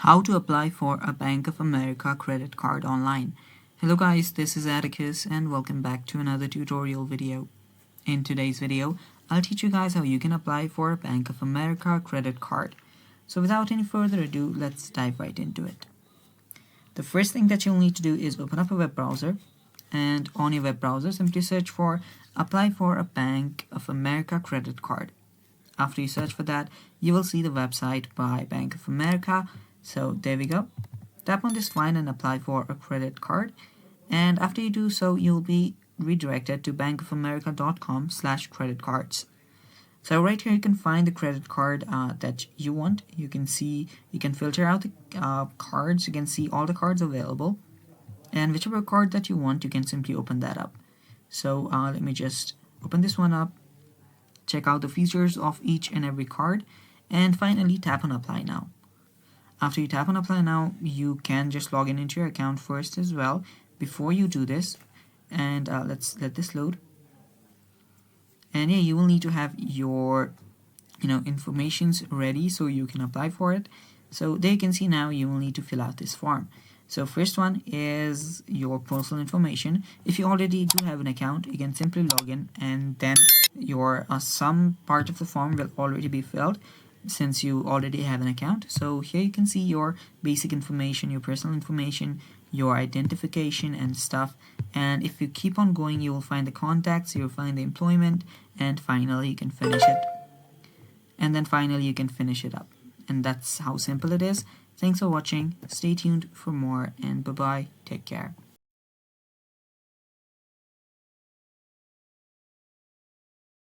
How to apply for a Bank of America credit card online. Hello guys, this is Atticus and welcome back to another tutorial video. In today's video, I'll teach you guys how you can apply for a Bank of America credit card. So without any further ado, let's dive right into it. The first thing that you'll need to do is open up a web browser, and on your web browser simply search for apply for a Bank of America credit card. After you search for that, you will see the website by Bank of America. So there we go. Tap on this line and apply for a credit card. And after you do so, you'll be redirected to bankofamerica.com/credit cards. So right here you can find the credit card that you want. You can filter out the cards. You can see all the cards available. And whichever card that you want, you can simply open that up. So let me just open this one up. Check out the features of each and every card. And finally tap on apply now. After you tap on apply now, you can just log in into your account first as well before you do this. And let's let this load. And yeah, you will need to have your informations ready so you can apply for it. So there you can see now you will need to fill out this form. So first one is your personal information. If you already do have an account, you can simply log in, and then your some part of the form will already be filled since you already have an account. So here you can see your basic information, your personal information, your identification and stuff. And if you keep on going, you will find the contacts, you'll find the employment, and finally you can finish it. And then finally you can finish it up. And that's how simple it is. Thanks for watching. Stay tuned for more, and bye bye. Take care.